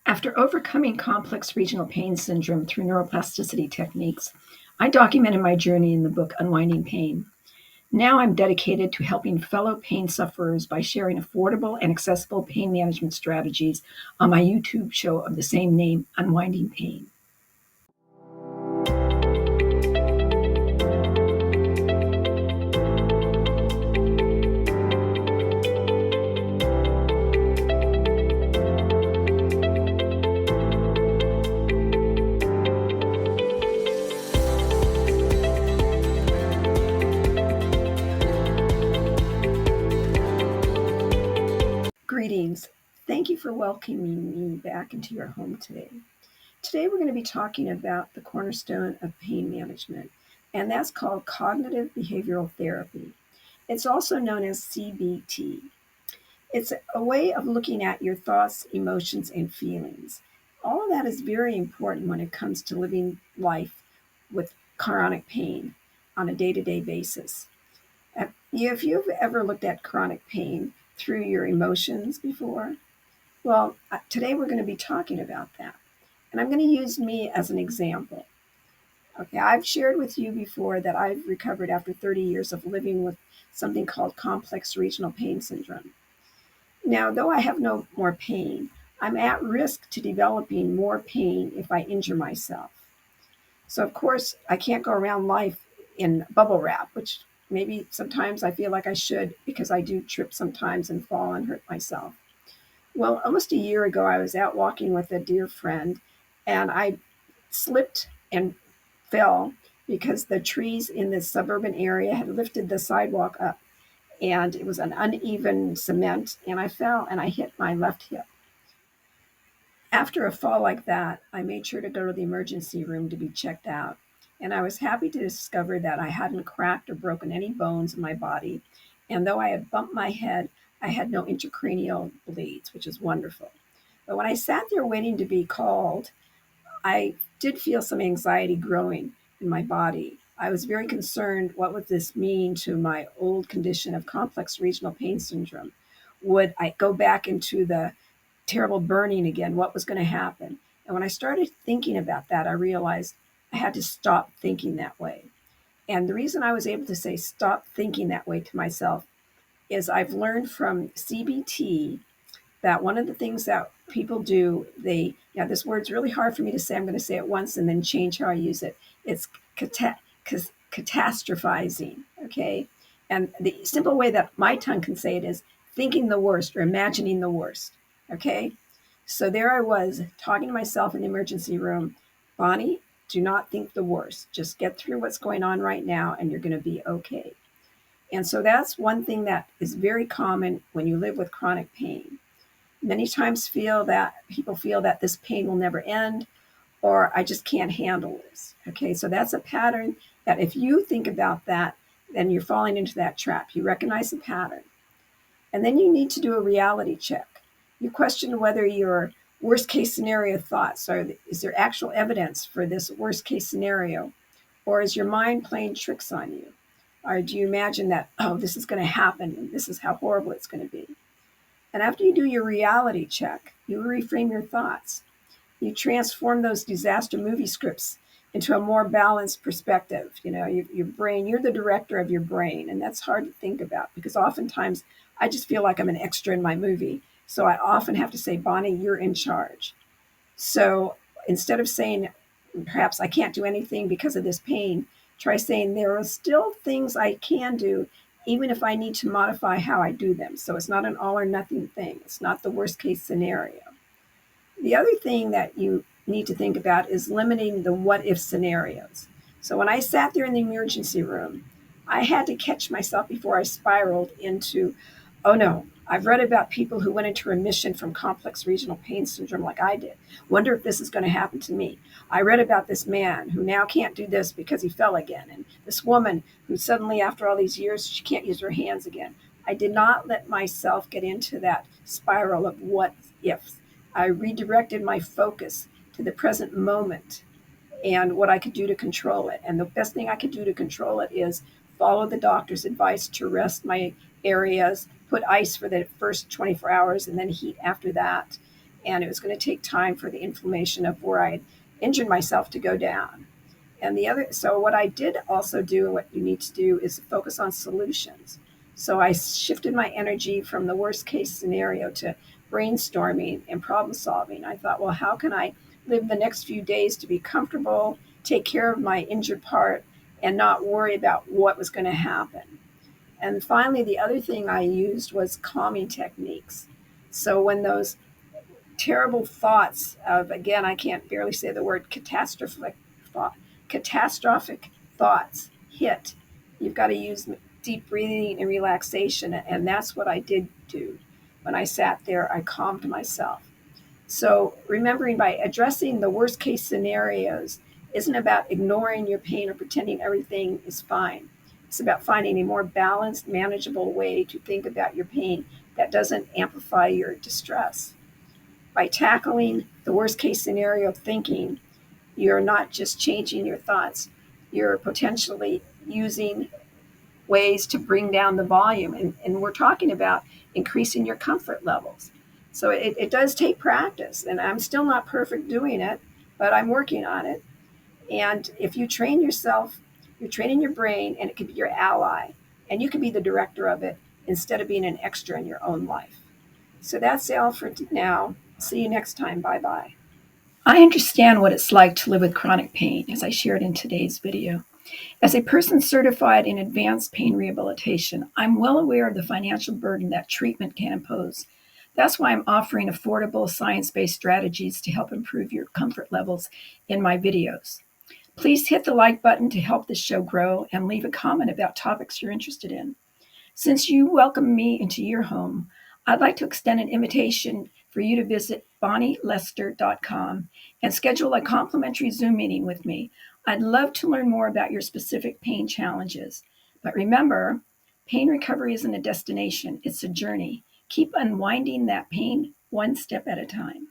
After overcoming complex regional pain syndrome through neuroplasticity techniques, I documented my journey in the book Unwinding Pain. Now I'm dedicated to helping fellow pain sufferers by sharing affordable and accessible pain management strategies on my YouTube show of the same name, Unwinding Pain. Greetings. Thank you for welcoming me back into your home today. Today we're going to be talking about the cornerstone of pain management, and that's called cognitive behavioral therapy. It's also known as CBT. It's a way of looking at your thoughts, emotions, and feelings. All of that is very important when it comes to living life with chronic pain on a day-to-day basis. If you've ever looked at chronic pain through your emotions before, well, today we're going to be talking about that. And I'm going to use me as an example. Okay, I've shared with you before that I've recovered after 30 years of living with something called complex regional pain syndrome. Now, though I have no more pain, I'm at risk to developing more pain if I injure myself. So, of course, I can't go around life in bubble wrap, which maybe sometimes I feel like I should because I do trip sometimes and fall and hurt myself. Well, almost a year ago, I was out walking with a dear friend and I slipped and fell because the trees in this suburban area had lifted the sidewalk up and it was an uneven cement and I fell and I hit my left hip. After a fall like that, I made sure to go to the emergency room to be checked out. And I was happy to discover that I hadn't cracked or broken any bones in my body. And though I had bumped my head, I had no intracranial bleeds, which is wonderful. But when I sat there waiting to be called, I did feel some anxiety growing in my body. I was very concerned, what would this mean to my old condition of complex regional pain syndrome? Would I go back into the terrible burning again? What was going to happen? And when I started thinking about that, I realized I had to stop thinking that way. And the reason I was able to say stop thinking that way to myself is I've learned from CBT that one of the things that people do, this word's really hard for me to say. I'm going to say it once and then change how I use it. It's catastrophizing, okay? And the simple way that my tongue can say it is thinking the worst or imagining the worst, okay? So there I was talking to myself in the emergency room, Bonnie, do not think the worst. Just get through what's going on right now and you're going to be okay. And so that's one thing that is very common when you live with chronic pain. Many times people feel that this pain will never end or I just can't handle this. Okay, so that's a pattern that if you think about that, then you're falling into that trap. You recognize the pattern. And then you need to do a reality check. You question whether your worst case scenario thoughts is there actual evidence for this worst case scenario? Or is your mind playing tricks on you? Or do you imagine that, oh, this is going to happen and this is how horrible it's going to be? And after you do your reality check, you reframe your thoughts. You transform those disaster movie scripts into a more balanced perspective. You know, your brain, you're the director of your brain, and that's hard to think about because oftentimes I just feel like I'm an extra in my movie. So I often have to say, Bonnie, you're in charge. So instead of saying, perhaps I can't do anything because of this pain, try saying there are still things I can do, even if I need to modify how I do them. So it's not an all or nothing thing. It's not the worst case scenario. The other thing that you need to think about is limiting the what if scenarios. So when I sat there in the emergency room, I had to catch myself before I spiraled into, oh no, I've read about people who went into remission from complex regional pain syndrome like I did. Wonder if this is going to happen to me. I read about this man who now can't do this because he fell again. And this woman who suddenly, after all these years, she can't use her hands again. I did not let myself get into that spiral of what ifs. I redirected my focus to the present moment and what I could do to control it. And the best thing I could do to control it is follow the doctor's advice to rest my areas, put ice for the first 24 hours and then heat after that, and it was going to take time for the inflammation of where I injured myself to go down. So what I did also do, and what you need to do, is focus on solutions. So I shifted my energy from the worst case scenario to brainstorming and problem solving. I thought, well, how can I live the next few days to be comfortable, take care of my injured part, and not worry about what was going to happen? And finally, the other thing I used was calming techniques. So when those terrible thoughts of, again, I can't barely say the word catastrophic thoughts hit, you've got to use deep breathing and relaxation. And that's what I did do. When I sat there, I calmed myself. So remembering, by addressing the worst case scenarios isn't about ignoring your pain or pretending everything is fine. It's about finding a more balanced, manageable way to think about your pain that doesn't amplify your distress. By tackling the worst case scenario thinking, you're not just changing your thoughts, you're potentially using ways to bring down the volume. And we're talking about increasing your comfort levels. So it does take practice, and I'm still not perfect doing it, but I'm working on it. And if you train yourself, you're training your brain, and it can be your ally, and you can be the director of it instead of being an extra in your own life. So that's all for now. See you next time. Bye-bye. I understand what it's like to live with chronic pain, as I shared in today's video. As a person certified in advanced pain rehabilitation, I'm well aware of the financial burden that treatment can impose. That's why I'm offering affordable, science-based strategies to help improve your comfort levels in my videos. Please hit the like button to help the show grow, and leave a comment about topics you're interested in. Since you welcome me into your home, I'd like to extend an invitation for you to visit bonnielester.com and schedule a complimentary Zoom meeting with me. I'd love to learn more about your specific pain challenges. But remember, pain recovery isn't a destination, it's a journey. Keep unwinding that pain one step at a time.